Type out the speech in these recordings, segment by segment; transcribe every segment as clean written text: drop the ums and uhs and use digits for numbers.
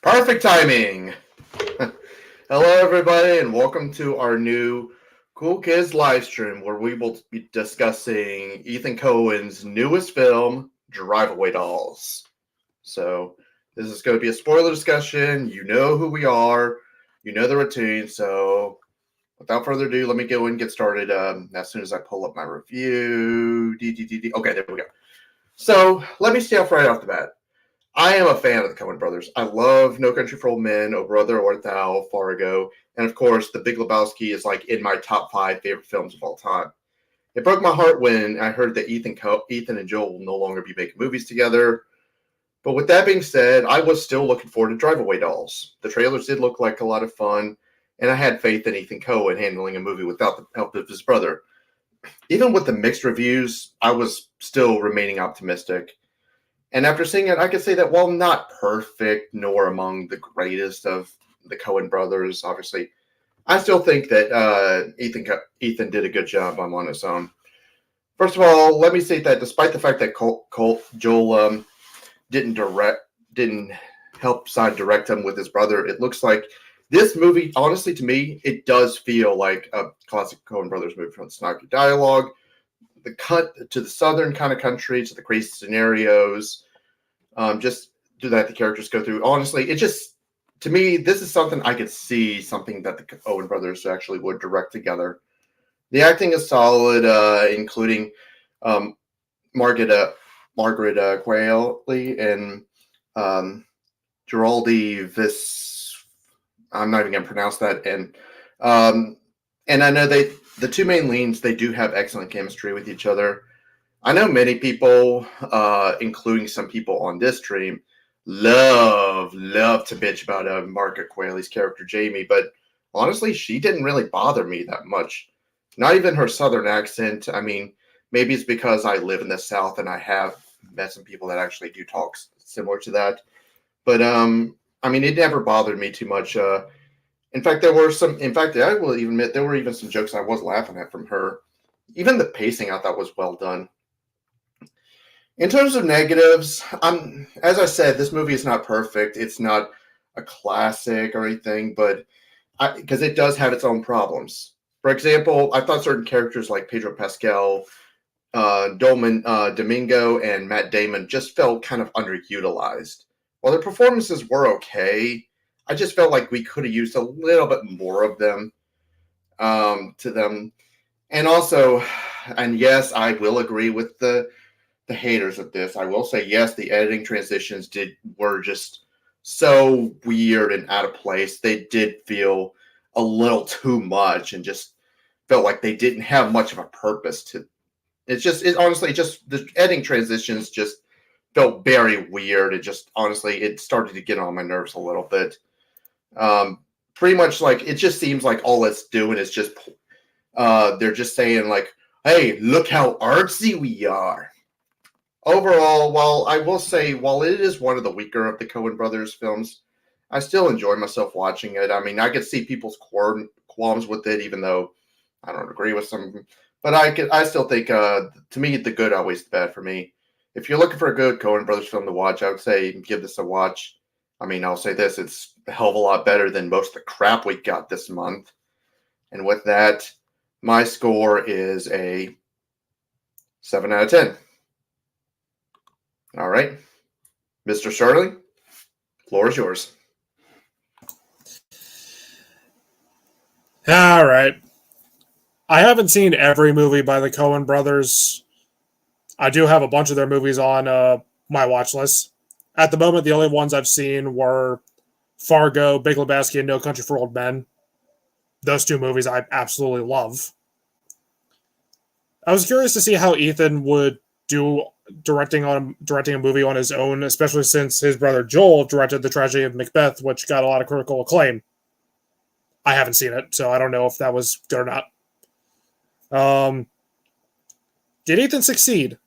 Perfect timing. Hello, everybody, and welcome to our new Cool Kids live stream where we will be discussing Ethan Coen's newest film, Drive Away Dolls. So, this is going to be a spoiler discussion. You know who we are, you know the routine. So, without further ado, let me go and get started as soon as I pull up my review. Okay, there we go. So, let me stay off right off the bat. I am a fan of the Coen Brothers. I love No Country for Old Men, O Brother, or Thou, Fargo, and of course, The Big Lebowski is like in my top 5 favorite films of all time. It broke my heart when I heard that Ethan and Joel will no longer be making movies together. But with that being said, I was still looking forward to Drive Away Dolls. The trailers did look like a lot of fun, and I had faith in Ethan Coen handling a movie without the help of his brother. Even with the mixed reviews, I was still remaining optimistic. And after seeing it, I could say that while not perfect nor among the greatest of the Coen brothers, obviously, I still think that Ethan did a good job on his own. First of all, let me say that despite the fact that Joel didn't help side direct him with his brother, it looks like this movie, honestly, to me, it does feel like a classic Coen brothers movie from the snarky dialogue, the cut to the southern kind of country, to the crazy scenarios, just do that the characters go through. Honestly, it just, to me, this is something I could see something that the Coen brothers actually would direct together. The acting is solid, including Margaret Qualley and Geraldi Vis. I'm not even going to pronounce that. And I know the two main leads, they do have excellent chemistry with each other. I know many people, including some people on this stream, love to bitch about Margaret Qualley's character Jamie, but honestly, she didn't really bother me that much. Not even her southern accent. I mean, maybe it's because I live in the South and I have met some people that actually do talk similar to that. But I mean, it never bothered me too much. In fact, I will even admit there were even some jokes I was laughing at from her. Even the pacing I thought was well done. In terms of negatives, as I said, this movie is not perfect. It's not a classic or anything, but because it does have its own problems. For example, I thought certain characters like Pedro Pascal, Dolman Domingo, and Matt Damon just felt kind of underutilized. While their performances were okay, I just felt like we could have used a little bit more of them to them. And also, and yes, I will agree with the haters of this. I will say, yes, the editing transitions were just so weird and out of place. They did feel a little too much and just felt like they didn't have much of a purpose to. Honestly, just the editing transitions just felt very weird. It started to get on my nerves a little bit. Pretty much like it just seems like all it's doing is just they're just saying like, hey, look how artsy we are. Overall, while it is one of the weaker of the Coen brothers films, I still enjoy myself watching it. I mean, I could see people's qualms with it, even though I don't agree with some. But I still think, to me, the good outweighs the bad for me. If you're looking for a good Coen brothers film to watch, I would say give this a watch. I mean, I'll say this: it's a hell of a lot better than most of the crap we got this month. And with that, my score is a 7 out of 10. All right. Mr. Starling, floor is yours. All right. I haven't seen every movie by the Coen brothers. I do have a bunch of their movies on my watch list. At the moment, the only ones I've seen were Fargo, Big Lebowski, and No Country for Old Men. Those two movies I absolutely love. I was curious to see how Ethan would do directing a movie on his own, especially since his brother Joel directed The Tragedy of Macbeth, which got a lot of critical acclaim. I haven't seen it, so I don't know if that was good or not. Did Ethan succeed?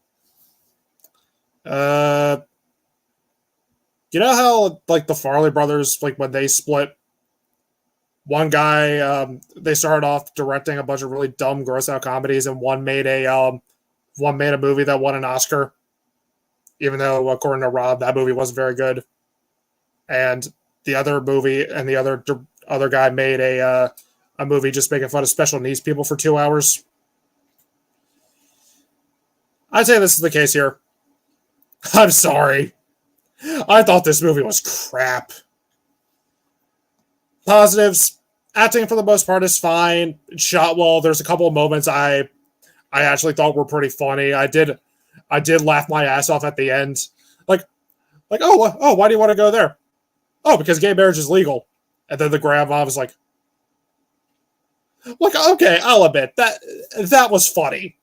You know how like the Farley brothers, like when they split, one guy they started off directing a bunch of really dumb, gross out comedies, and one made a movie that won an Oscar, even though according to Rob, that movie wasn't very good. And the other movie and the other guy made a movie just making fun of special needs people for 2 hours. I'd say this is the case here. I'm sorry. I thought this movie was crap. Positives. Acting for the most part is fine. Shot well. There's a couple of moments I actually thought were pretty funny. I did laugh my ass off at the end. Oh, why do you want to go there? Oh, because gay marriage is legal. And then the grandma was like, okay, I'll admit that was funny.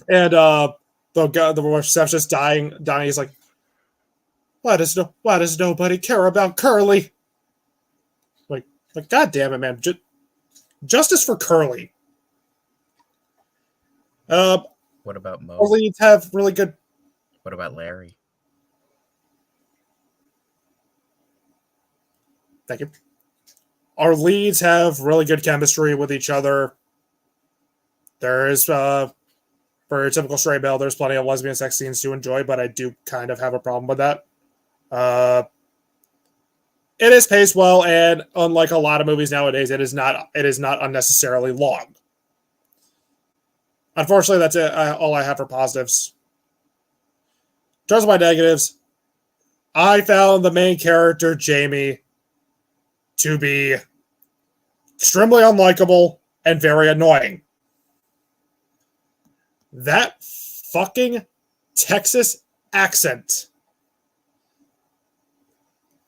And the receptionist dying. He's like, why does nobody care about Curly? Like, God damn it, man! Justice for Curly. What about Mo? Our leads have really good. What about Larry? Thank you. Our leads have really good chemistry with each other. There is, for a typical straight male, there's plenty of lesbian sex scenes to enjoy, but I do kind of have a problem with that. It is paced well, and unlike a lot of movies nowadays, it is not unnecessarily long. Unfortunately, that's it. All I have for positives. In terms of my negatives, I found the main character, Jamie, to be extremely unlikable and very annoying. That fucking Texas accent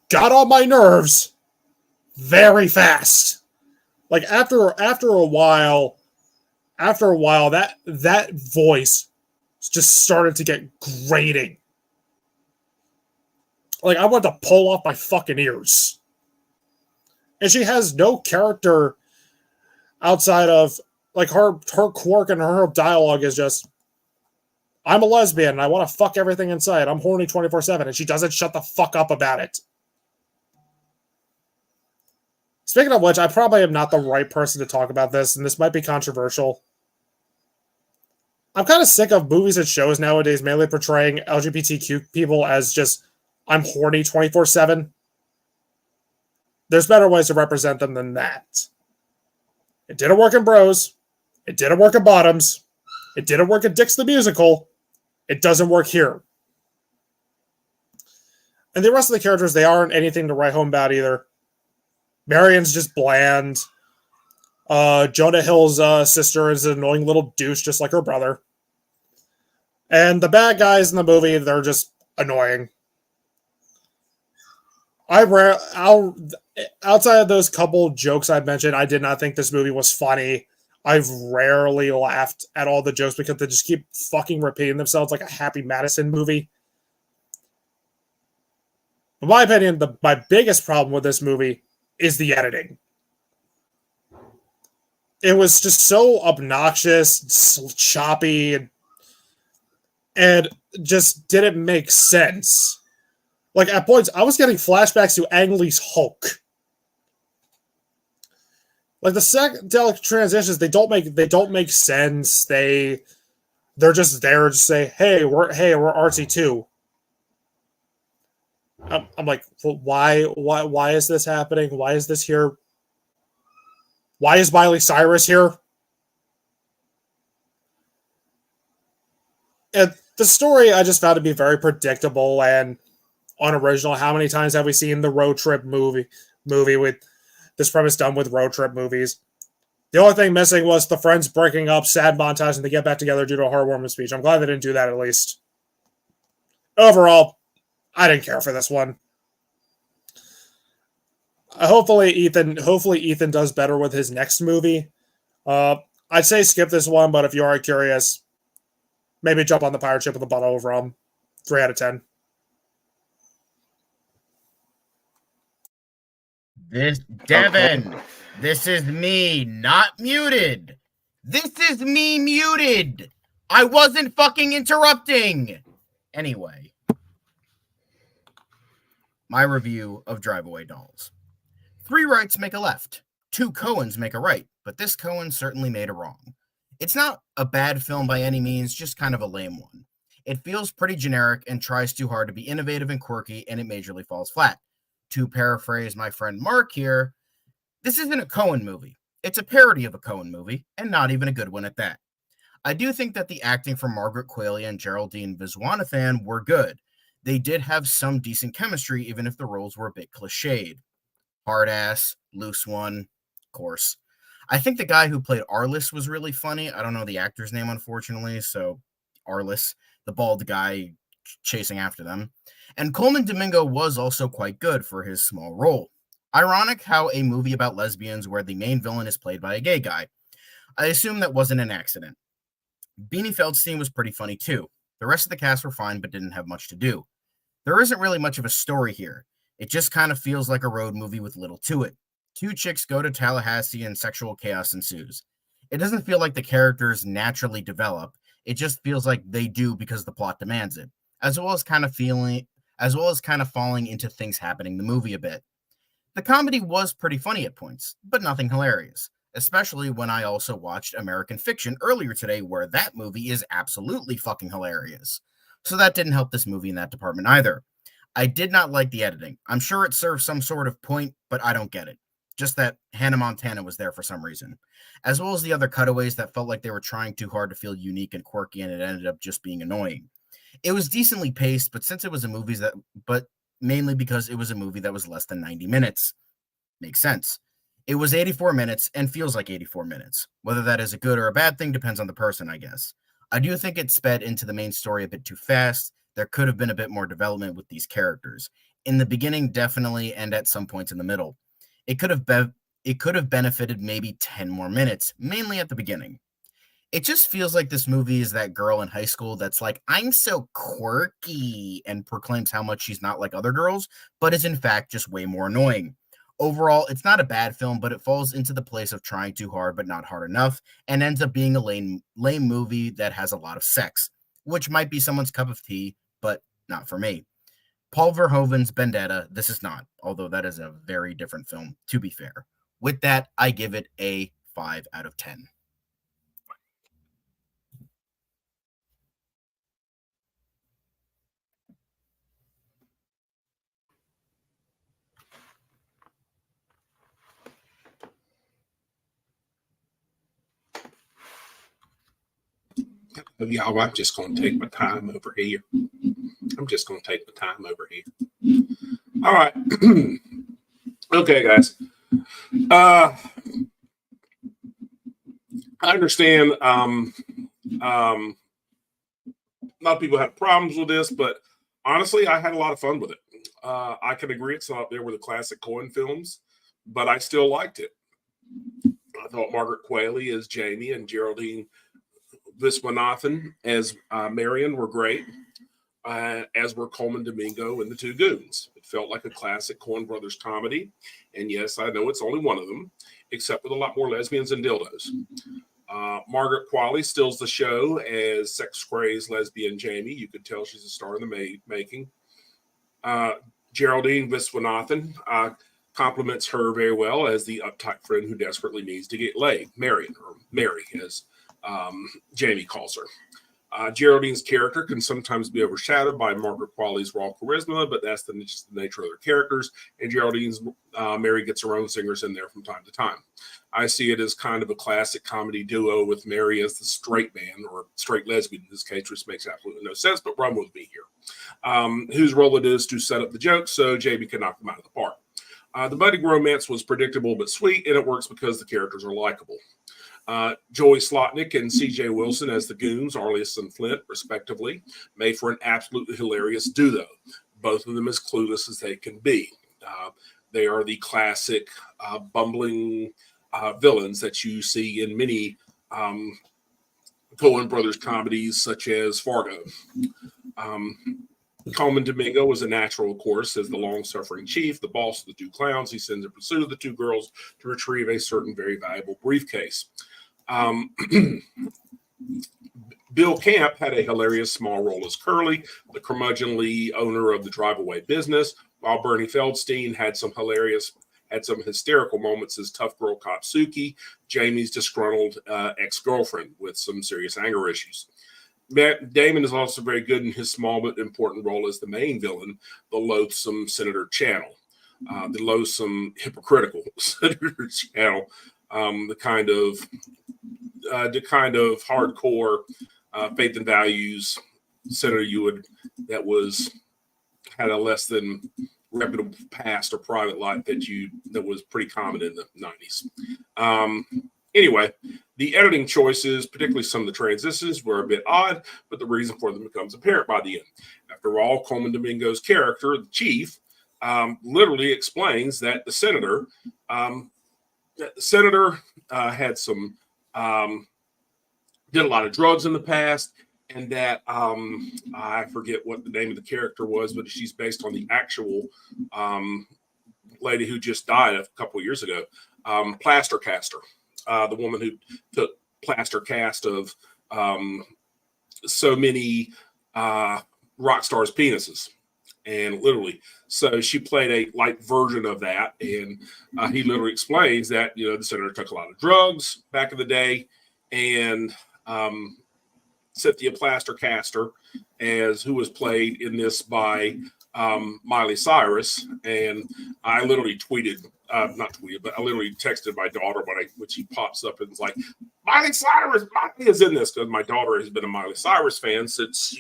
got on my nerves very fast. Like after a while, that voice just started to get grating. Like I wanted to pull off my fucking ears. And she has no character outside of like her quirk, and her dialogue is just, I'm a lesbian and I want to fuck everything inside. I'm horny 24/7, and she doesn't shut the fuck up about it. Speaking of which, I probably am not the right person to talk about this, and this might be controversial. I'm kind of sick of movies and shows nowadays mainly portraying LGBTQ people as just, I'm horny 24/7. There's better ways to represent them than that. It didn't work in Bros. It didn't work in Bottoms. It didn't work in Dicks the Musical. It doesn't work here. And the rest of the characters, they aren't anything to write home about either. Marian's just bland. Jonah Hill's sister is an annoying little douche, just like her brother. And the bad guys in the movie, they're just annoying. Outside of those couple jokes I mentioned, I did not think this movie was funny. I've rarely laughed at all the jokes because they just keep fucking repeating themselves like a Happy Madison movie. In my opinion, my biggest problem with this movie is the editing. It was just so obnoxious, choppy, and just didn't make sense. Like at points, I was getting flashbacks to Ang Lee's Hulk. Like the psychedelic transitions, they don't make sense. They're just there to say, "Hey, we're artsy too." I'm like, well, why is this happening? Why is this here? Why is Miley Cyrus here? And the story I just found to be very predictable and unoriginal. How many times have we seen the road trip movie with this premise done with road trip movies? The only thing missing was the friends breaking up, sad montage, and they get back together due to a heartwarming speech. I'm glad they didn't do that at least. Overall, I didn't care for this one. Hopefully Ethan does better with his next movie. I'd say skip this one, but if you are curious, maybe jump on the pirate ship with a bottle of rum. 3 out of 10. Devin, this is me, not muted. This is me muted. I wasn't fucking interrupting. Anyway, my review of Drive Away Dolls. 3 rights make a left. 2 Coens make a right, but this Coen certainly made a wrong. It's not a bad film by any means, just kind of a lame one. It feels pretty generic and tries too hard to be innovative and quirky, and it majorly falls flat. To paraphrase my friend Mark here, this isn't a Coen movie. It's a parody of a Coen movie, and not even a good one at that. I do think that the acting from Margaret Qualley and Geraldine Viswanathan were good. They did have some decent chemistry, even if the roles were a bit cliched. Hard ass, loose one, of course. I think the guy who played Arliss was really funny. I don't know the actor's name, unfortunately, so Arliss, the bald guy chasing after them. And Coleman Domingo was also quite good for his small role. Ironic how a movie about lesbians where the main villain is played by a gay guy. I assume that wasn't an accident. Beanie Feldstein was pretty funny too. The rest of the cast were fine but didn't have much to do. There isn't really much of a story here. It just kind of feels like a road movie with little to it. Two chicks go to Tallahassee and sexual chaos ensues. It doesn't feel like the characters naturally develop. It just feels like they do because the plot demands it, as well as kind of falling into things happening in the movie a bit. The comedy was pretty funny at points, but nothing hilarious, especially when I also watched American Fiction earlier today, where that movie is absolutely fucking hilarious. So that didn't help this movie in that department either. I did not like the editing. I'm sure it serves some sort of point, but I don't get it. Just that Hannah Montana was there for some reason, as well as the other cutaways that felt like they were trying too hard to feel unique and quirky, and it ended up just being annoying. It was decently paced, but mainly because it was a movie that was less than 90 minutes. Makes sense. It was 84 minutes and feels like 84 minutes. Whether that is a good or a bad thing depends on the person, I guess. I do think it sped into the main story a bit too fast. There could have been a bit more development with these characters. In the beginning, definitely, and at some points in the middle. It could have benefited maybe 10 more minutes, mainly at the beginning. It just feels like this movie is that girl in high school that's like, I'm so quirky, and proclaims how much she's not like other girls, but is in fact just way more annoying. Overall, it's not a bad film, but it falls into the place of trying too hard but not hard enough, and ends up being a lame movie that has a lot of sex, which might be someone's cup of tea, but not for me. Paul Verhoeven's Vendetta, this is not, although that is a very different film, to be fair. With that, I give it a 5 out of 10. Y'all, I'm just going to take my time over here. All right. Okay, guys. I understand a lot of people have problems with this, but honestly, I had a lot of fun with it. I can agree it's not up there with the classic Coen films, but I still liked it. I thought Margaret Qualley as Jamie and Geraldine Viswanathan as Marian were great, as were Coleman Domingo and the two goons. It felt like a classic Coen Brothers comedy. And yes, I know it's only one of them, except with a lot more lesbians and dildos. Margaret Qualley steals the show as sex-crazed lesbian Jamie. You could tell she's a star in the making. Geraldine Viswanathan compliments her very well as the uptight friend who desperately needs to get laid. Marian, or Mary, as Jamie calls her. Geraldine's character can sometimes be overshadowed by Margaret Qualley's raw charisma, but that's just the nature of their characters. And Geraldine's Mary gets her own singers in there from time to time. I see it as kind of a classic comedy duo with Mary as the straight man, or straight lesbian in this case, which makes absolutely no sense, but run with me here. Whose role it is to set up the jokes so Jamie can knock them out of the park. The budding romance was predictable but sweet, and it works because the characters are likable. Joey Slotnick and C.J. Wilson as the goons, Arliss and Flint, respectively, made for an absolutely hilarious duo. Both of them as clueless as they can be. They are the classic bumbling villains that you see in many Coen Brothers comedies, such as Fargo. Coleman Domingo was a natural, of course, as the long-suffering chief, the boss of the two clowns. He sends in pursuit of the two girls to retrieve a certain very valuable briefcase. Bill Camp had a hilarious small role as Curly, the curmudgeonly owner of the drive-away business, while Bernie Feldstein had some hysterical moments as tough girl cop Suki, Jamie's disgruntled ex-girlfriend with some serious anger issues. Matt Damon is also very good in his small but important role as the main villain, the loathsome Senator Channel. the loathsome, hypocritical senator channel, the kind of hardcore faith and values senator that had a less than reputable past or private life that was pretty common in the 90s. Anyway, the editing choices, particularly some of the transitions, were a bit odd, but the reason for them becomes apparent by the end. After all, Coleman Domingo's character, the chief, literally explains that the senator had some did a lot of drugs in the past, and that I forget what the name of the character was, but she's based on the actual lady who just died a couple of years ago, Plaster Caster. The woman who took plaster cast of so many rock stars' penises, and literally, so she played a light version of that, and he literally explains that the senator took a lot of drugs back in the day, and Cynthia Plaster Caster, who was played in this by Miley Cyrus, and I literally I literally texted my daughter when she pops up and is like, Miley Cyrus, Miley is in this, because my daughter has been a Miley Cyrus fan since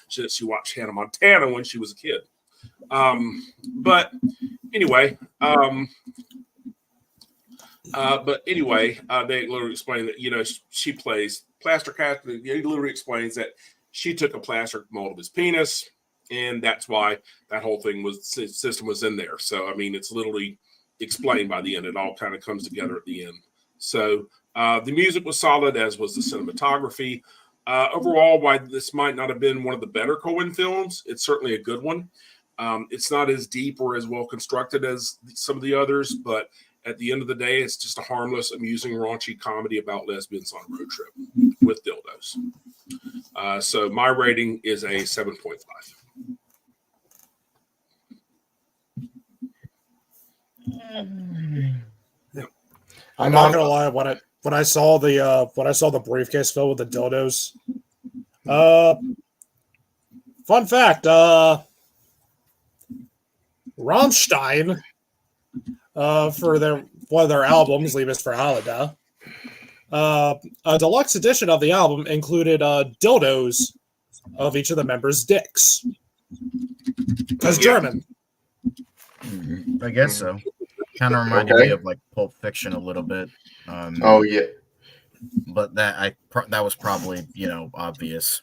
she watched Hannah Montana when she was a kid. But anyway, they literally explain that she plays plaster cast. He literally explains that she took a plaster mold of his penis, and that's why that whole system was in there. So I mean, it's literally explained by the end. It all kind of comes together at the end. So the music was solid, as was the cinematography. Overall, why this might not have been one of the better Coen films, it's certainly a good one. It's not as deep or as well constructed as some of the others, but at the end of the day, it's just a harmless, amusing, raunchy comedy about lesbians on a road trip with dildos. So my rating is a 7.5. Yeah. I'm not gonna lie, when I saw the briefcase filled with the dildos. Fun fact, Rammstein, for one of their albums, Leave Us for Holiday, a deluxe edition of the album included dildos of each of the members' dicks. Because German. I guess so. Kind of reminded me of like Pulp Fiction a little bit. Oh yeah, but that was probably obvious.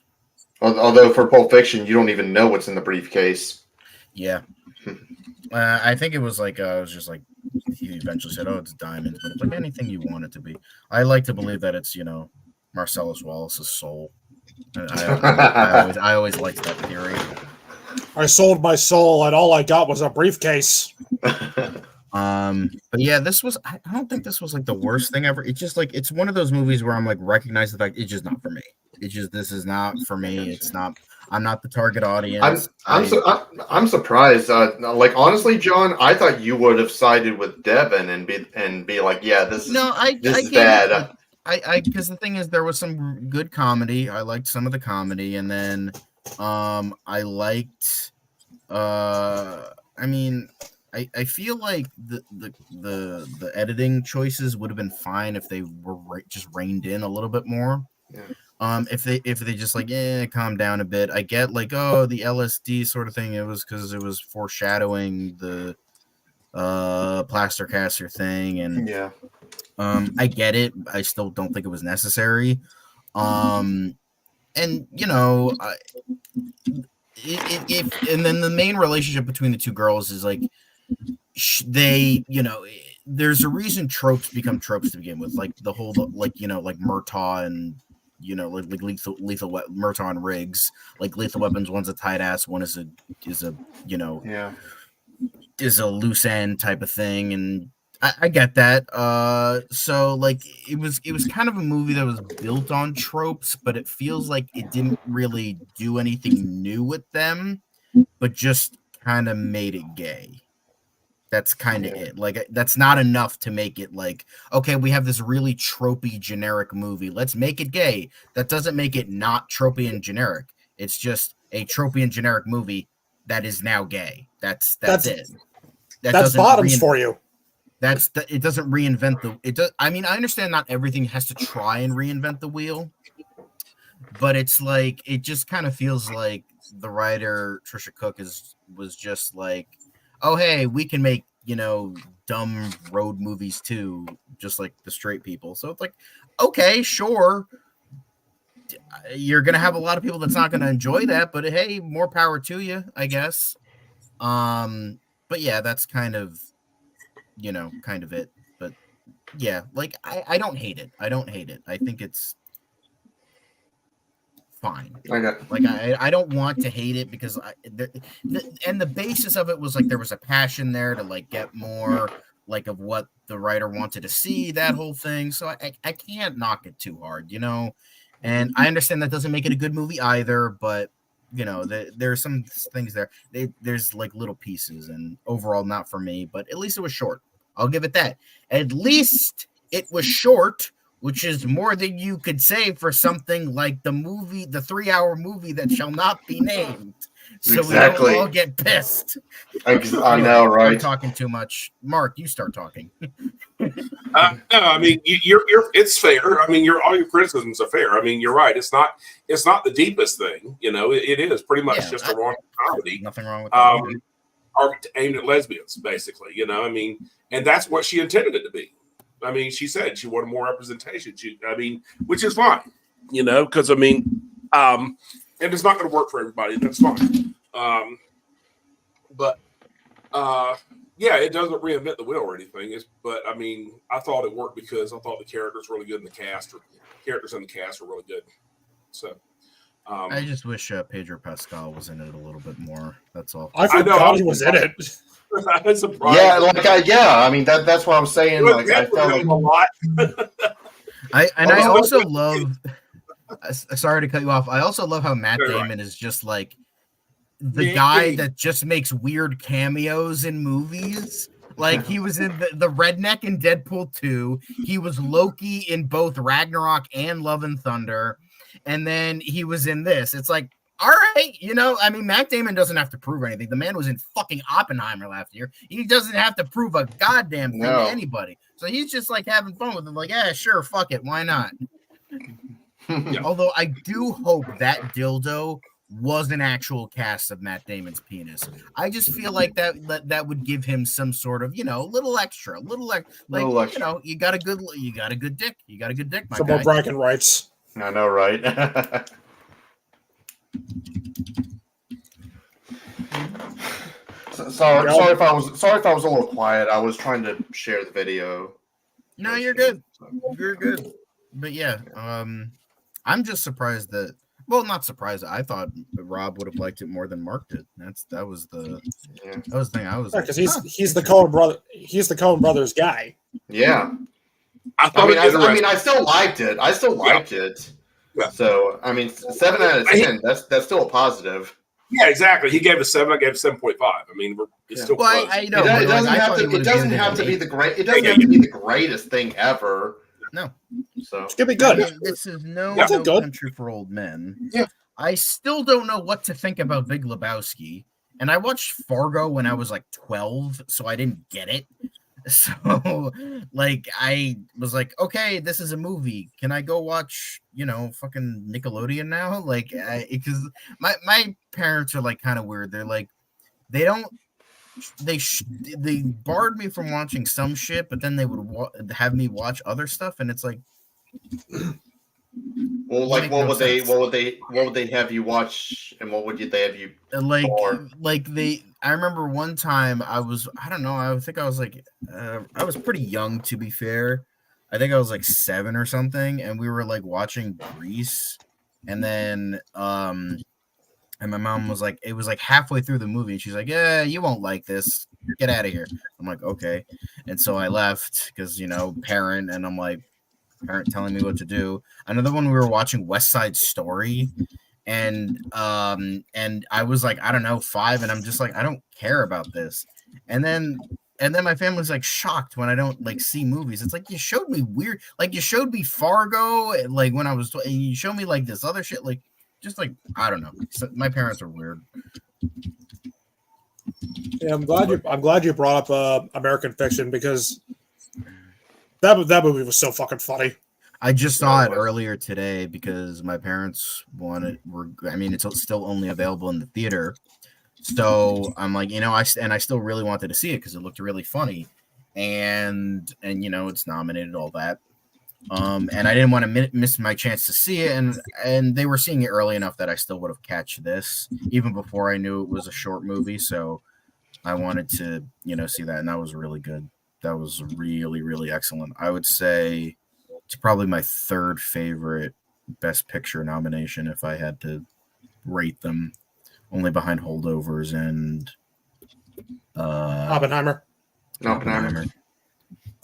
Although for Pulp Fiction, you don't even know what's in the briefcase. Yeah, I think it was like it was just like he eventually said, "Oh, it's diamonds," but it's like anything you want it to be. I like to believe that it's Marcellus Wallace's soul. I always liked that theory. I sold my soul, and all I got was a briefcase. But yeah, I don't think this was like the worst thing ever. It's just like it's one of those movies where I'm like recognize the fact it's just not for me. This is not for me. It's not. I'm not the target audience. I'm surprised. Like honestly, John, I thought you would have sided with Devin and be like, yeah, this is bad. Because the thing is, there was some good comedy. I liked some of the comedy, and then I liked. I feel like the editing choices would have been fine if they were just reined in a little bit more. Yeah. If they just like calm down a bit. I get like the LSD sort of thing. It was because it was foreshadowing the plaster caster thing, and yeah. I get it. I still don't think it was necessary. And and then the main relationship between the two girls is like there's a reason tropes become tropes to begin with, like the whole like Murtaugh and like lethal Murtaugh and Riggs, like Lethal Weapons. One's a tight ass, one is a loose end type of thing, and I get that. So like it was kind of a movie that was built on tropes, but it feels like it didn't really do anything new with them, but just kind of made it gay. That's kind of it. Like that's not enough to make it like, okay, we have this really tropey generic movie. Let's make it gay. That doesn't make it not tropey and generic. It's just a tropey and generic movie that is now gay. That's it. that That's doesn't bottoms for you. it doesn't reinvent I mean, I understand not everything has to try and reinvent the wheel, but it's like it just kind of feels like the writer Trisha Cook was just like, oh hey, we can make, dumb road movies too, just like the straight people. So it's like, okay, sure, you're gonna have a lot of people that's not gonna enjoy that, but hey, more power to you, I guess. But yeah, that's kind of it. But yeah, like I don't hate it. I think it's fine. Like I don't want to hate it because and the basis of it was like there was a passion there to like get more like of what the writer wanted to see, that whole thing. So I can't knock it too hard, and I understand that doesn't make it a good movie either, but there's some things there. There's like little pieces, and overall not for me, but at least it was short. I'll give it that. At least it was short, which is more than you could say for something like the 3-hour movie that shall not be named. So Exactly. we don't all get pissed. I know, right? I'm talking too much. Mark, you start talking. No, I mean you're it's fair. I mean all your criticisms are fair. I mean you're right. It's not the deepest thing. It is pretty much just a romantic comedy. Nothing wrong with that. Aimed at lesbians, basically. I mean, and that's what she intended it to be. I mean, she said she wanted more representation. Which is fine, because and it's not going to work for everybody. That's fine. But yeah, it doesn't reinvent the wheel or anything. But I mean, I thought it worked because I thought the characters were really good in the cast. Or characters in the cast were really good. So I just wish Pedro Pascal was in it a little bit more. That's all. I forgot he was in it. That's surprising. Yeah, I mean that's what I'm saying. Like I felt like a lot. I also love. Sorry to cut you off. I also love how Matt Damon is just like the guy that just makes weird cameos in movies. Like he was in the redneck in Deadpool 2. He was Loki in both Ragnarok and Love and Thunder. And then he was in this. It's like, all right, I mean, Matt Damon doesn't have to prove anything. The man was in fucking Oppenheimer last year. He doesn't have to prove a goddamn thing to anybody. So he's just like having fun with them. Like, yeah, sure, fuck it. Why not? Yeah. Although I do hope that dildo was an actual cast of Matt Damon's penis. I just feel like that would give him some sort of, little extra. You got a good dick. You got a good dick, my Some guy. more bragging rights. I know, right? Sorry if I was a little quiet. I was trying to share the video. No, you're good. You're good. But yeah, I'm just surprised that. Well, not surprised. I thought Rob would have liked it more than Mark did. That was the thing. I was because he's the Coen brother. He's the Coen Brothers guy. Yeah. I mean, I still liked it. Yeah. So, I mean, 7 out of 10. That's still a positive. Yeah, exactly. He gave it 7. I gave it 7.5. I mean, it's still close. I know. It doesn't have to be the greatest thing ever. No. So it's gonna be good. This is no good. Country for Old Men. Yeah. I still don't know what to think about Big Lebowski. And I watched Fargo when I was like 12, so I didn't get it. So, like, I was like, okay, this is a movie. Can I go watch, fucking Nickelodeon now? Like, because my parents are like kind of weird. They're like, they barred me from watching some shit, but then they would have me watch other stuff, and it's like, well, like what would they have you watch, and what would they have you I remember one time I don't know, I think I was like I was pretty young, to be fair. I think I was like 7 or something, and we were like watching Grease, and then and my mom was like, it was like halfway through the movie, and she's like, yeah, you won't like this, get out of here. I'm like, okay. And so I left because parent, and I'm like, parent telling me what to do. Another one, we were watching West Side Story, and I was like, I don't know, 5, and I'm just like, I don't care about this. And then my family's like shocked when I don't like see movies. It's like, you showed me weird, like you showed me Fargo, like when I was, and you showed me like this other shit, like just like, I don't know. So my parents are weird. Yeah, I'm glad you brought up American Fiction because that movie was so fucking funny. I just saw it earlier today because my parents it's still only available in the theater. So I'm like, I still really wanted to see it because it looked really funny, and it's nominated, all that. And I didn't want to miss my chance to see it, and they were seeing it early enough that I still would have catch this even before I knew it was a short movie. So I wanted to, see that, and that was really good. That was really, really excellent. I would say it's probably my third favorite Best Picture nomination if I had to rate them, only behind Holdovers and Oppenheimer.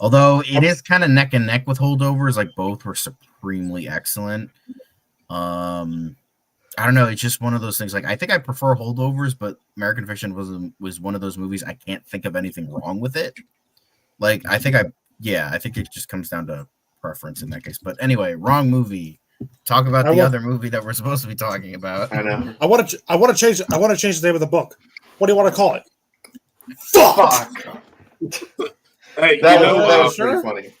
Although it is kind of neck and neck with Holdovers, like both were supremely excellent. I don't know. It's just one of those things. Like I think I prefer Holdovers, but American Fiction was one of those movies I can't think of anything wrong with it. Like I think it just comes down to preference in that case. But anyway, wrong movie. Talk about the other movie that we're supposed to be talking about. I know. I want to change the name of the book. What do you want to call it? Fuck. Hey, that was pretty funny.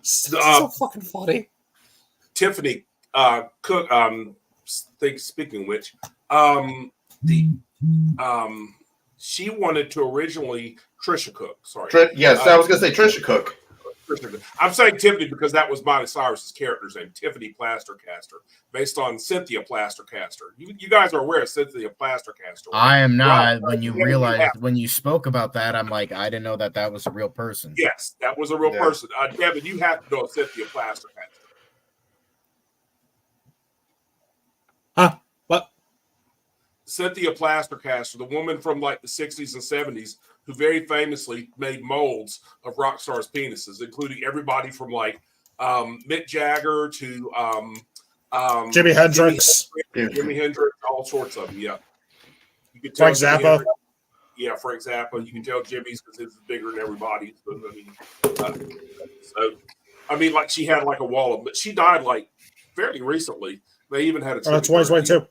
So fucking funny. Tiffany Cook. Speaking of which, she wanted to originally Trisha Cook. Sorry. Yes, I was gonna say Trisha Cook. I'm saying Tiffany because that was Miley Cyrus's character's name, Tiffany Plastercaster, based on Cynthia Plastercaster. You guys are aware of Cynthia Plastercaster. I am not. When you spoke about that, I'm like, I didn't know that was a real person. Yes, that was a real person. Devin, you have to know Cynthia Plastercaster. Huh? What? Cynthia Plastercaster, the woman from like the 60s and 70s, who very famously made molds of rock stars' penises, including everybody from like Mick Jagger to Jimi Hendrix. Jimi Hendrix, all sorts of them. Yeah, you could tell Frank Zappa. Yeah, Frank Zappa. You can tell Jimmy's because it's bigger than everybody's. Like she had like a wall of, but she died like fairly recently. They even had a 2022.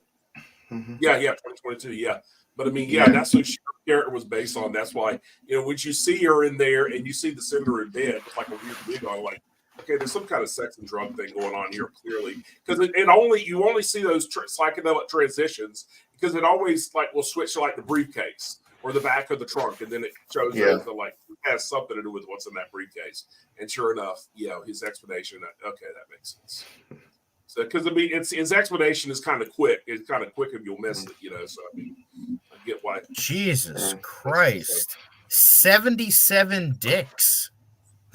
Mm-hmm. Yeah, 2022. Yeah. But I mean, that's who her character was based on. That's why, when you see her in there and you see the cinder in bed, it's like a weird wig on, like, okay, there's some kind of sex and drug thing going on here, clearly. Because you only see those psychedelic transitions because it always like will switch to like the briefcase or the back of the trunk, and then it shows that it has something to do with what's in that briefcase. And sure enough, his explanation, okay, that makes sense. So, because I mean, his explanation is kind of quick. It's kind of quick if you'll miss it, So I mean, I get why. Jesus Christ, 77 dicks.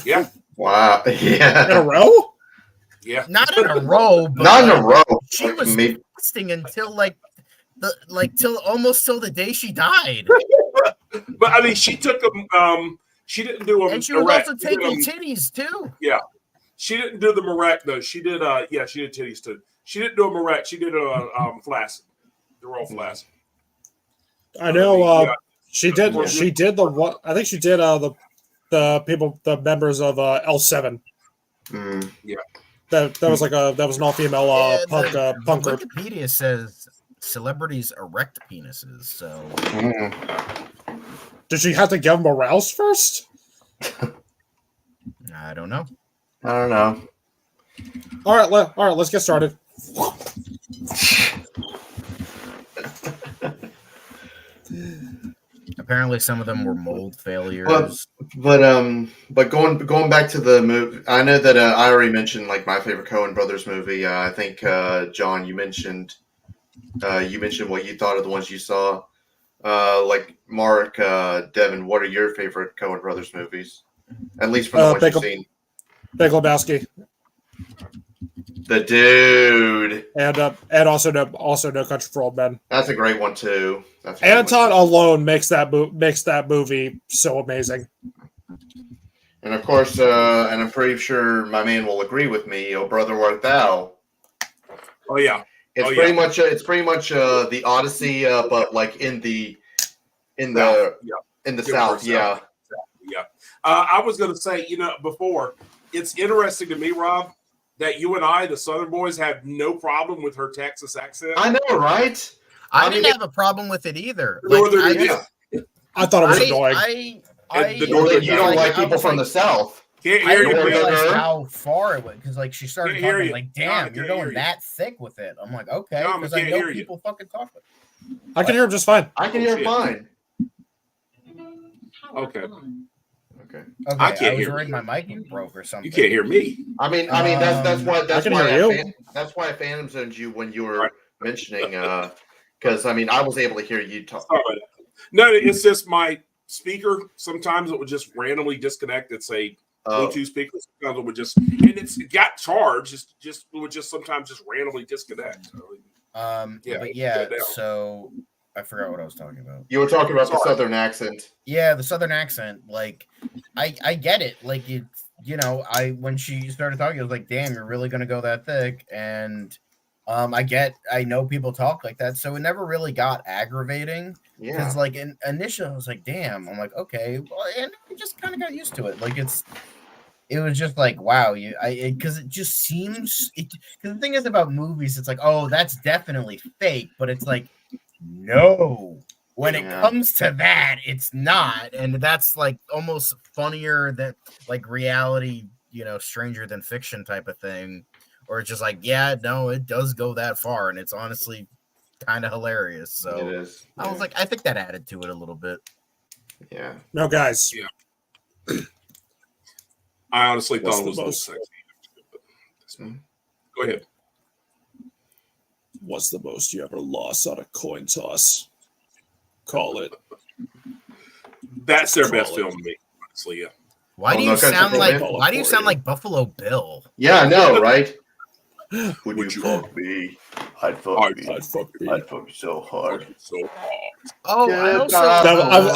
Yeah. Wow. Yeah. In a row? Yeah. Not in a row. But not in a row. She was fasting until almost till the day she died. But I mean, she took them. She didn't do them. And she was also taking titties too. Yeah. She didn't do the Marek though. She did. She did titties too. She didn't do a Marek. She did a flaccid. They were all flaccid. I know. She did. She did the one. I think she did the members of L7. Yeah. That was an all female punk group. Wikipedia says celebrities erect penises. So. Did she have to give them a rouse first? I don't know. All right, let's get started. Apparently, some of them were mold failures. But going back to the movie, I know that I already mentioned like my favorite Coen Brothers movie. I think John, you mentioned what you thought of the ones you saw. Like Mark, Devin, what are your favorite Coen Brothers movies? At least from the ones you've seen. Big Lebowski. The Dude. And also No Country for Old Men. That's a great one too. Anton alone makes that movie so amazing. And of course, and I'm pretty sure my man will agree with me. Oh, Brother, Art Thou? Oh yeah. It's pretty much the Odyssey, but like in the South. Yeah. Yeah. I was going to say, before, it's interesting to me, Rob, that you and I, the Southern boys, have no problem with her Texas accent. I know, right? I didn't have a problem with it either. I thought it was annoying. You don't like people from the South. Can't I hear didn't you. realize Northerner. how far it went because, like, she started Can't hear talking you. like, John, "Damn, can't you're hear going you. that thick with it." I'm like, "Okay," John, we because I can't know hear you. people fucking talk with. I can hear him just fine. I can hear shit. fine. Okay. Okay. Okay, I can't was hear worried you. my mic broke or something. You can't hear me. I mean that's why I can hear you. That's why I phantom zoned you when you were Right. mentioning because I mean I was able to hear you talk. Sorry about that. No, it's just my speaker. Sometimes it would just randomly disconnect. It's a Bluetooth speaker. Sometimes it would just, and it got charged. It would just sometimes just randomly disconnect. So, But yeah, so I forgot what I was talking about. You were talking about the Southern accent. Yeah, the Southern accent. Like, I get it. Like, when she started talking, I was like, "Damn, you're really gonna go that thick?" And I know people talk like that, so it never really got aggravating. Yeah. Because like initially, I was like, "Damn," I'm like, "Okay," well, and I just kind of got used to it. Like it was just like, wow, because it just seems. Because the thing is about movies, it's like, oh, that's definitely fake, but it's like, no. When it comes to that, it's not, and that's like almost funnier than like reality, stranger than fiction type of thing, or it's just like, yeah, no, it does go that far, and it's honestly kind of hilarious. So It is. I was like, I think that added to it a little bit. Yeah. No, guys. Yeah. I honestly What's thought it the was a little most- sexy. Go ahead. What's the most you ever lost on a coin toss? Call it. That's their best Call it. film to me, honestly. Yeah. Why Oh, do you no country sound for like? men? Why do you sound like Buffalo Bill? Yeah, I know, right? Would you fuck me? I'd fuck I'd fuck me. I'd fuck you so hard. So Oh, I Good also. God.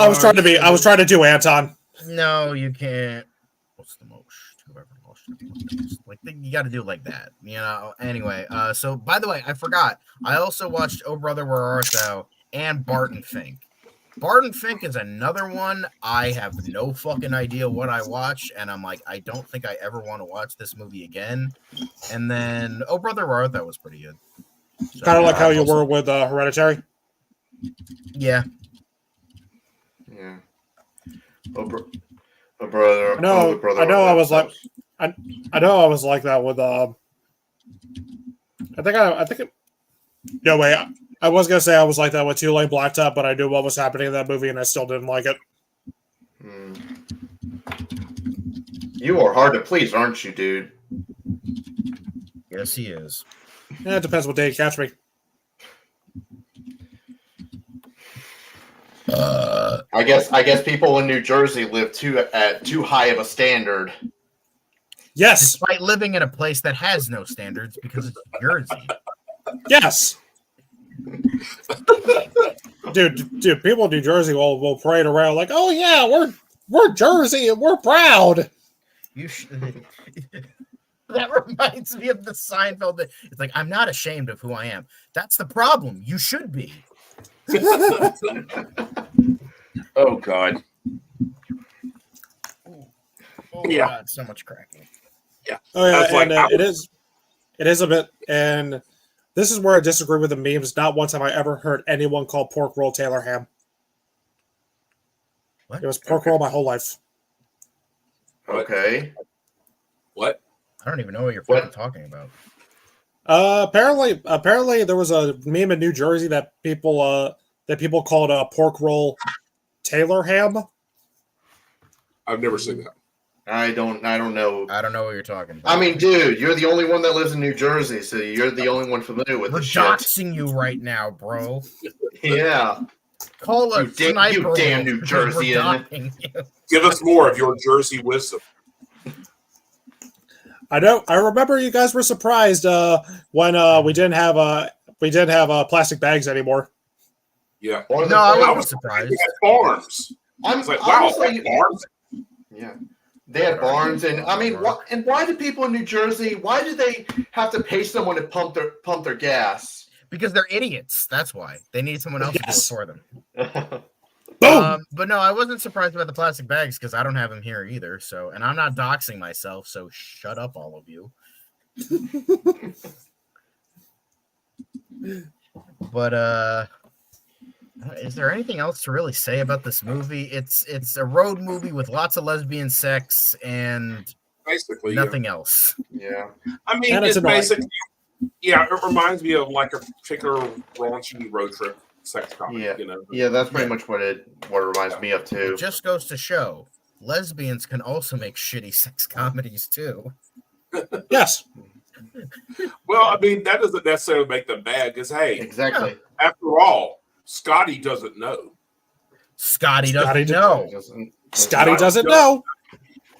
I was trying to be. I was trying to do Anton. No, you can't. What's the most? Whoever lost like you got to do it like that, Anyway, so by the way, I forgot. I also watched Oh Brother Where Art Thou and Barton Fink. Barton Fink is another one. I have no fucking idea what I watch, and I'm like, I don't think I ever want to watch this movie again. And then Oh Brother Where Art Thou was pretty good. So, Kind of like how you also- were with Hereditary. Yeah. Yeah. Oh, brother. I know. Oh, brother. I know. I was like. I know. I was like that with. I think. No way. I was gonna say I was like that with Two-Lane Blacktop, but I knew what was happening in that movie, and I still didn't like it. You are hard to please, aren't you, dude? Yes, he is. Yeah, it depends what day you catch me. I guess people in New Jersey live at too high of a standard. Yes. Despite living in a place that has no standards because it's Jersey. Yes. Dude, people in New Jersey will parade around like, oh yeah, we're Jersey and we're proud. You should. That reminds me of the Seinfeld. It's like, I'm not ashamed of who I am. That's the problem. You should be. Oh God. Oh Yeah. God, so much cracking. Yeah. Oh yeah, That's like- and it is a bit, and this is where I disagree with the memes. Not once have I ever heard anyone call pork roll Taylor ham. What? It was pork roll my whole life. Okay. What? I don't even know what you're fucking talking about. Apparently there was a meme in New Jersey that people called a pork roll Taylor ham. I've never seen that. I don't know. I don't know what you're talking about. I mean, dude, you're the only one that lives in New Jersey, so you're the only one familiar with we're the shit. doxing you right now, bro. Yeah. Call a sniper. You damn New because we're Jerseyan. doxing you. Give us more of your Jersey wisdom. I know. I remember you guys were surprised when we didn't have plastic bags anymore. Yeah. Or the No, I farm. wasn't surprised. They had farms. I'm It's like, wow, honestly, farms. yeah. They had barns, and I mean, why do people in New Jersey? Why do they have to pay someone to pump their gas? Because they're idiots. That's why. They need someone else Yes. to do it for them. Boom. But no, I wasn't surprised about the plastic bags because I don't have them here either. So, and I'm not doxing myself. So shut up, all of you. But Is there anything else to really say about this movie? It's a road movie with lots of lesbian sex and Basically, nothing else. Yeah. I mean, And it's it's annoying. basically, it reminds me of like a particular raunchy road trip sex comedy. Yeah. You know, Yeah, that's pretty much what it reminds me of too. It just goes to show lesbians can also make shitty sex comedies too. Yes. well, I mean, that doesn't necessarily make them bad because, hey, Exactly. after all, Scotty doesn't know. Scotty Scotty doesn't know. Scotty doesn't know.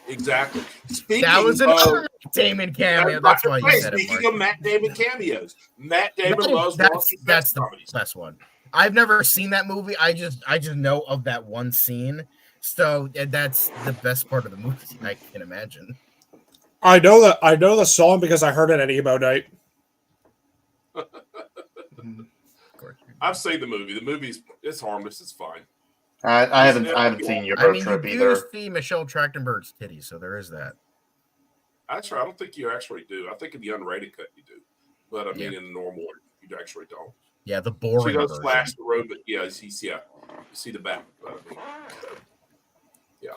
Exactly. Speaking That was of another Matt Damon cameo. That's why you said it. Speaking Mark. of Matt Damon cameos, Matt Damon loves That's the comedies. best one. I've never seen that movie. I just know of that one scene. So that's the best part of the movie, I can imagine. I know the song because I heard it at emo night. I've seen the movie. The movie's it's harmless. It's fine. I haven't seen your road trip you either. do see Michelle Trachtenberg's titties, so there is that. Actually, I don't think you actually do. I think in the unrated cut you do, but I mean in the normal one you actually don't. Yeah, the boring. She does version. flash the road, but you see the back. But, I mean, yeah.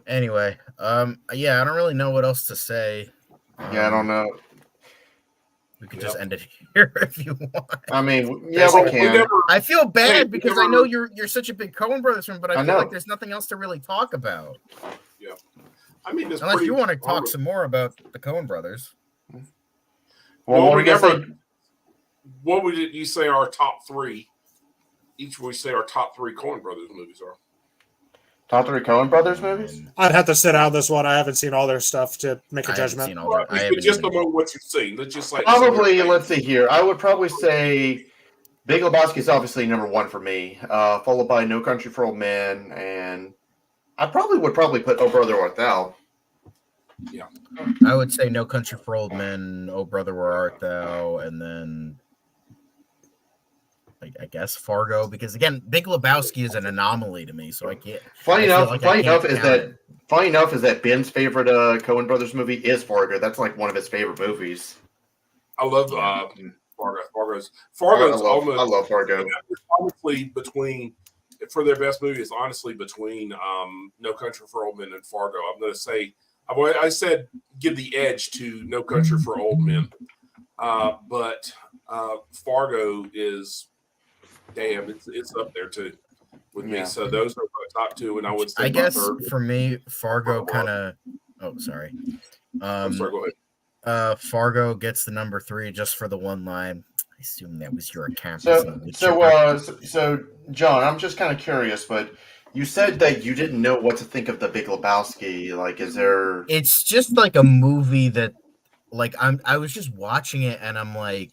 Anyway, yeah, I don't really know what else to say. Yeah, I don't know. We could just end it here if you want. I mean, yeah, we can. I feel bad because I know you're such a big Coen Brothers fan, but I feel like there's nothing else to really talk about. Yeah, I mean, unless you want to talk some more about the Coen Brothers. Well, what would you say our top three? Each we say our top three Coen Brothers movies are. Top three Coen Brothers movies? I'd have to sit out this one. I haven't seen all their stuff to make a judgment. Just among what you've seen. Let's just like probably. Let's see here. I would probably say Big Lebowski is obviously number one for me, followed by No Country for Old Men, and I would put Oh Brother Art Thou. Yeah, I would say No Country for Old Men, Oh Brother Where Art Thou, and then I guess Fargo, because again, Big Lebowski is an anomaly to me, so I can't. Funny enough is that Ben's favorite Coen Brothers movie is Fargo. That's like one of his favorite movies. I love Fargo's almost. I love Fargo. It's honestly between for their best movie. It's honestly between No Country for Old Men and Fargo. I'm going to say I said give the edge to No Country for Old Men, but Fargo is. Damn, it's up there too with me. So those are my top two, and I would say I guess for me, Fargo kind of. Oh, sorry. I'm sorry. Go ahead. Fargo gets the number 3 just for the one line. I assume that was your account. So, John, I'm just kind of curious, but you said that you didn't know what to think of the Big Lebowski. Like, is there? It's just like a movie that, like, I was just watching it, and I'm like.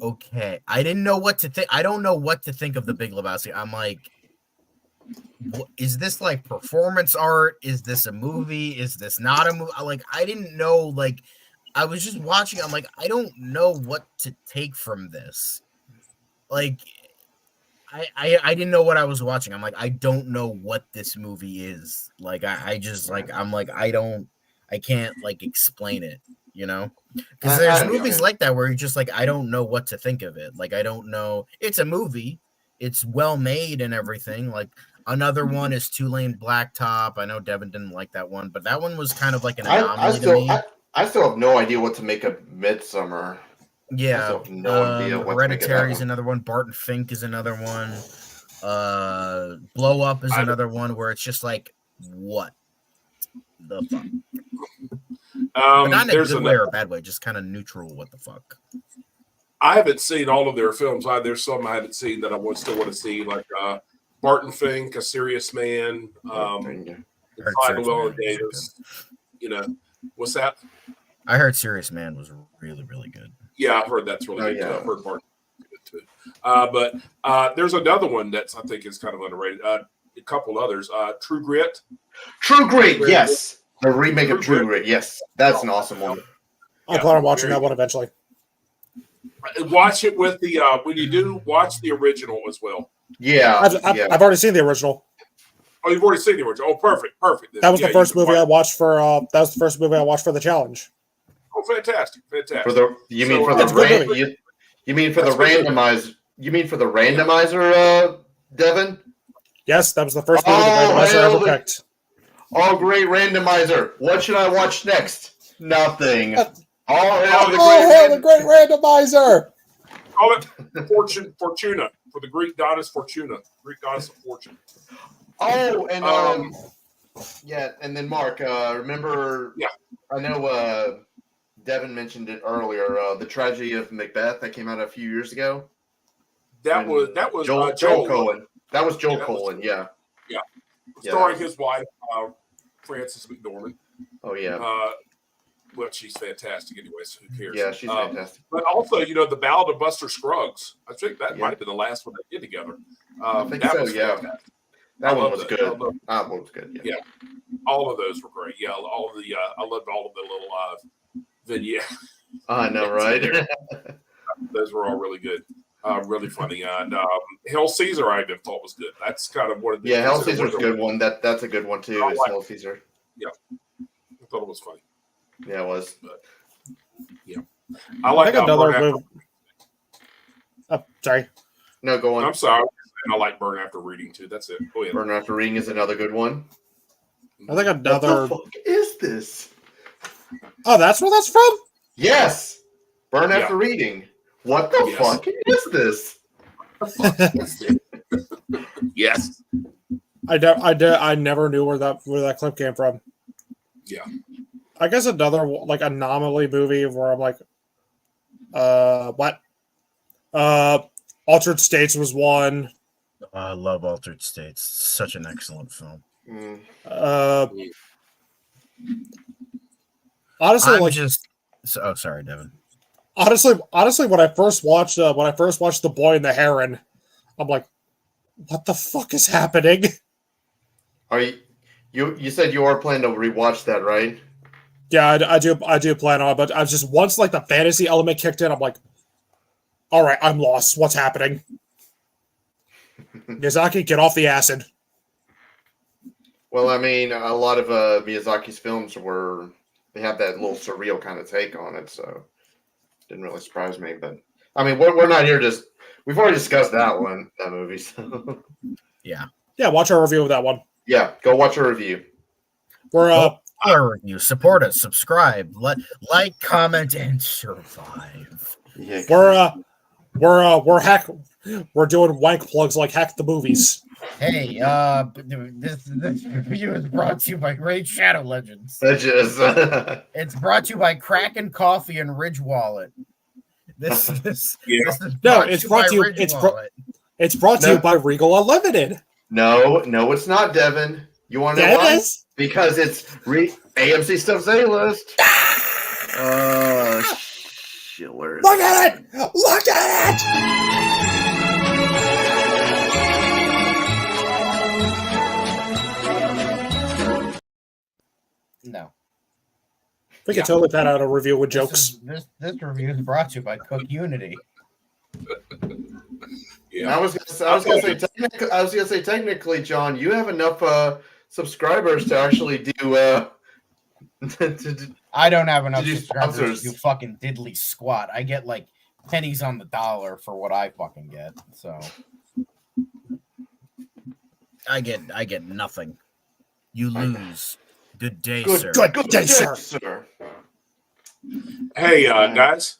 Okay, I didn't know what to think. I don't know what to think of the Big Lebowski. I'm like, is this like performance art? Is this a movie? Is this not a movie? Like, I didn't know. Like, I was just watching. I'm like, I don't know what to take from this. Like, I didn't know what I was watching. I'm like, I don't know what this movie is. Like, I just like, I'm like, I can't like explain it. You know, because there's movies like that where you're just like, I don't know what to think of it. Like, I don't know. It's a movie. It's well made and everything. Like, another one is Two-Lane Blacktop. I know Devin didn't like that one, but that one was kind of like an anomaly to me. I still have no idea what to make of Midsummer. Yeah. I still have no idea what Hereditary is another one. Barton Fink is another one. Blow Up is another one where it's just like, what the fuck? But not in a good way or a bad way, just kind of neutral. What the fuck? I haven't seen all of their films. There's some I haven't seen that I still want to see, like Barton Fink, A Serious Man, Llewellyn Davis. You know, what's that? I heard Serious Man was really, really good. Yeah, I've heard that's really good too. I've heard Barton good too. But there's another one that's I think is kind of underrated. A couple others. True Grit. True Grit, yes. The remake of True Grit, yes. That's an awesome one. I plan on watching that one eventually. Watch it with the when you do watch the original as well. Yeah, I've already seen the original. Oh, you've already seen the original. Oh, perfect. That was the first movie I watched for. That was the first movie I watched for the challenge. Oh, fantastic! You mean for the randomized You mean for the randomizer, Devin? Yes, that was the first movie the Oh, randomizer hell, ever picked. Oh, great randomizer. What should I watch next? Nothing. Uh, Oh, hell, the Oh, hell, the great great randomizer! Call it Fortuna, for the Greek goddess Fortuna, Greek goddess of fortune. Oh, and yeah, and then Mark, remember? Yeah. I know Devin mentioned it earlier. The tragedy of Macbeth that came out a few years ago. That was Joel Coen. That was Joel Coen. Yeah. Yeah. Starring his wife, Frances McDormand. Oh yeah. Well, she's fantastic anyway, so who cares? Yeah, she's fantastic. But also, the Ballad of Buster Scruggs. I think that might have been the last one they did together. I think that so, was yeah. fantastic. That one was good. That one was good. Yeah. All of those were great. Yeah, all of the I loved all of the little vignettes. I know, right? Those were all really good. Really funny. And Hail Caesar, I even thought was good. That's kind of one of the Hail Caesar's a good one. That's a good one too. Is Hail Caesar? Yeah, I thought it was funny. Yeah, it was. But, yeah, I like another movie. Sorry. No, go on. I'm sorry. I like Burn After Reading too. That's it. Go ahead. Burn After Reading is another good one. I think another. What the fuck is this? Oh, that's where that's from? Yes. Burn After Reading. What the fuck is this? Yes. I never knew where that clip came from. Yeah. I guess another like anomaly movie where I'm like, what? Altered States was one. I love Altered States. Such an excellent film. Honestly, sorry, Devin. Honestly, when I first watched The Boy and the Heron, I'm like, what the fuck is happening? Are you said you are planning to rewatch that, right? Yeah, I do plan on it, but I was just once like the fantasy element kicked in, I'm like, all right, I'm lost. What's happening? Miyazaki, get off the acid. Well, I mean, a lot of Miyazaki's films they have that little surreal kind of take on it, so didn't really surprise me. But I mean, we're not here we've already discussed that movie. So yeah, watch our review of that one. Yeah, go watch our review. We're our review. Support us, subscribe, like, comment, and survive. Yeah, we're doing wank plugs like Hack the Movies. Hey, this review is brought to you by Raid Shadow Legends. It's brought to you by Kraken Coffee and Ridge Wallet. It's brought to you by Regal Unlimited. No, it's not, Devin. You want to know why? Because it's AMC Stuff's A-List. Shiller. Look at it! Look at it! No. We can totally pad out a review with jokes. This review is brought to you by Cook Unity. Yeah. I was gonna say technically, John, you have enough subscribers to actually do. I don't have enough subscribers sponsors. to do fucking diddly squat. I get like pennies on the dollar for what I fucking get. So I get nothing. You lose. Good day, sir. Good day, sir. Hey, guys.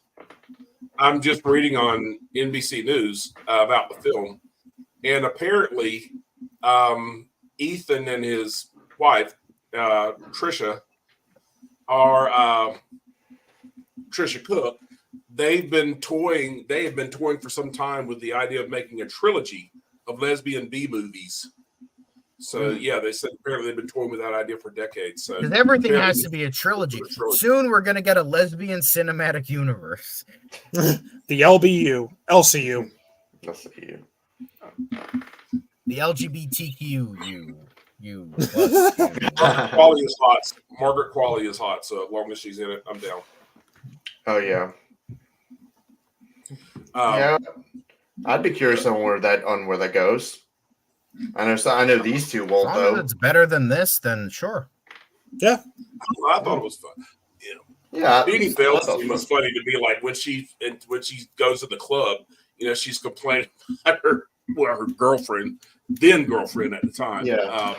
I'm just reading on NBC News about the film, and apparently, Ethan and his wife, Trisha, are Trisha Cook. They have been toying for some time with the idea of making a trilogy of lesbian B movies. So yeah, they said apparently they've been toying with that idea for decades. So because everything has to be a trilogy. Soon we're gonna get a lesbian cinematic universe. The LCU. The LGBTQ. Qualley is hot. Margaret Qualley is hot. So as long as she's in it, I'm down. Oh yeah. Yeah, I'd be curious on where that goes. I know these two won't though. If it's better than this, then sure. Yeah, I thought it was fun. Yeah, Beanie Feldstein was funny to me. Like when she goes to the club, she's complaining about her girlfriend, then girlfriend at the time. Yeah.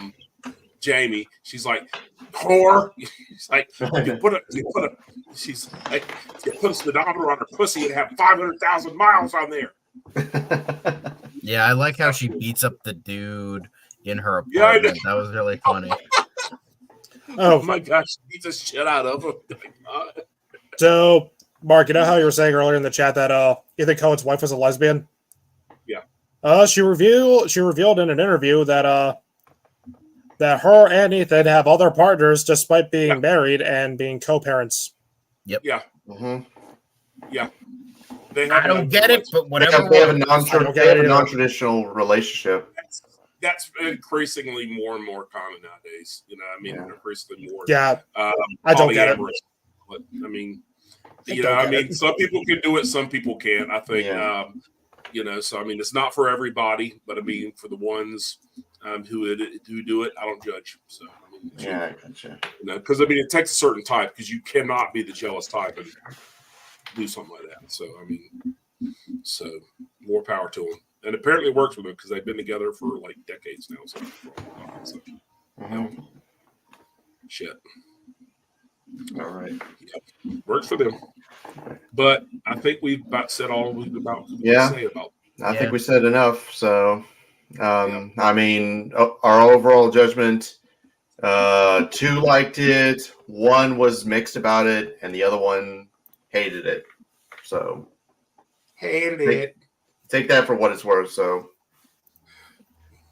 Jamie, she's like, whore. She's like, you put a speedometer on her pussy and have 500,000 miles on there. Yeah, I like how she beats up the dude in her Yeah, I apartment. That was really funny. Oh my gosh, she beats the shit out of him. So, Mark, you know how you were saying earlier in the chat that Ethan Coen's wife was a lesbian? Yeah. She revealed in an interview that that her and Ethan have other partners despite being married and being co-parents. Yep. Yeah. Mm-hmm. Yeah. I don't get it, but whatever. They have a non-traditional relationship. That's increasingly more and more common nowadays. Increasingly more. Yeah. I don't get it. But, some people can do it, some people can't. I think, so it's not for everybody, but for the ones who do it, I don't judge. So I gotcha. Because it takes a certain type, because you cannot be the jealous type and do something like that. So so more power to them, and apparently it works with them because they've been together for like decades now. So shit. All right. Yeah, works for them. But I think we've about said all we about say about. I think we said enough. So, our overall judgment: 2 liked it, 1 was mixed about it, and the other one hated it. So, take that for what it's worth. So,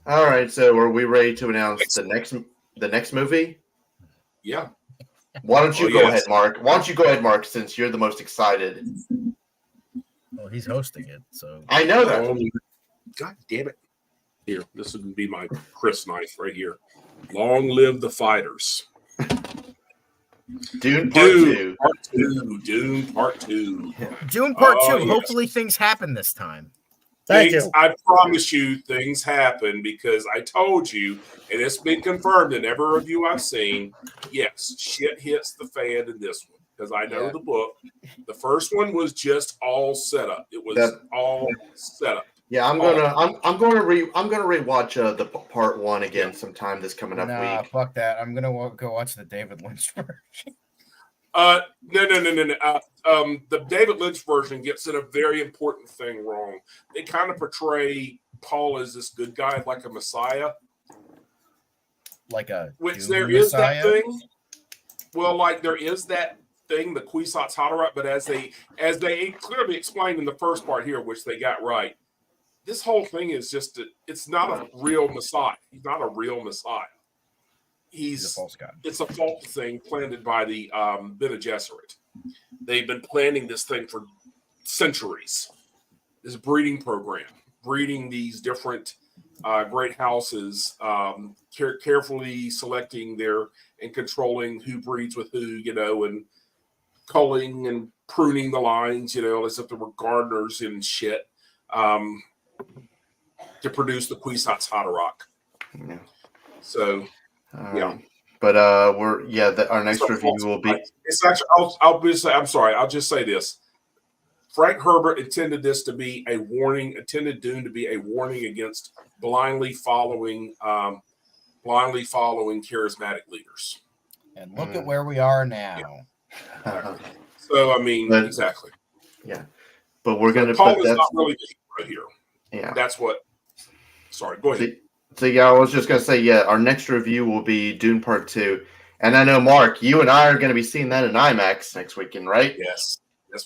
all right. So, are we ready to announce the next movie? Yeah. Why don't you go ahead, Mark? Why don't you go ahead, Mark, since you're the most excited? Well, he's hosting it, so I know that. God damn it! Here, this would be my Chris knife right here. Long live the fighters. Dune Part 2. Dune Part 2. Dune Part 2. Hopefully things happen this time. Thank you. I promise you things happen because I told you, and it's been confirmed in every review I've seen, yes, shit hits the fan in this one. Because I know the book. The first one was just all set up. It was all set up. Yeah, I'm gonna rewatch the Part 1 again sometime this coming up week. Fuck that. I'm gonna go watch the David Lynch version. No. The David Lynch version gets in a very important thing wrong. They kind of portray Paul as this good guy, like a messiah. Which there is that thing. Well, there is that thing, the Kwisatz Haderach, but as they clearly explained in the first part here, which they got right, this whole thing is just it's not a real messiah. He's not a real messiah. He's a false god. It's a false thing planted by the Bene Gesserit. They've been planning this thing for centuries. This breeding program, breeding these different great houses, carefully selecting and controlling who breeds with who, and culling and pruning the lines, as if there were gardeners and shit, to produce the Kwisatz Haderach. Yeah. So, But our next review will be. It's actually. I'm sorry. I'll just say this. Frank Herbert intended Dune to be a warning against blindly following charismatic leaders. And look at where we are now. Yeah. So exactly. Yeah, but we're going to. Paul is not really the hero here. Yeah, that's what. Sorry, go ahead. So I was just going to say, our next review will be Dune Part 2, and I know Mark, you and I are going to be seeing that in IMAX next weekend, right? Yes,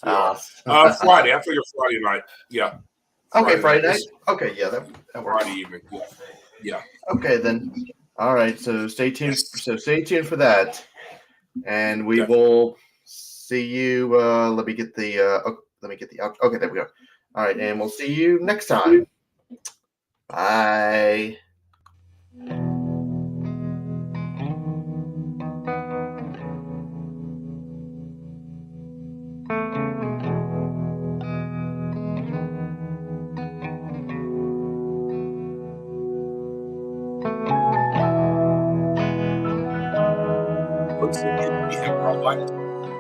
we are. Friday. I figure Friday night. Yeah. Okay, Friday night. Okay, yeah, that works. Friday evening. Yeah. Okay, then. All right. So stay tuned. Yes. So stay tuned for that, and we will see you. Let me get the. Okay, there we go. All right, and we'll see you next time. Bye. We have our life.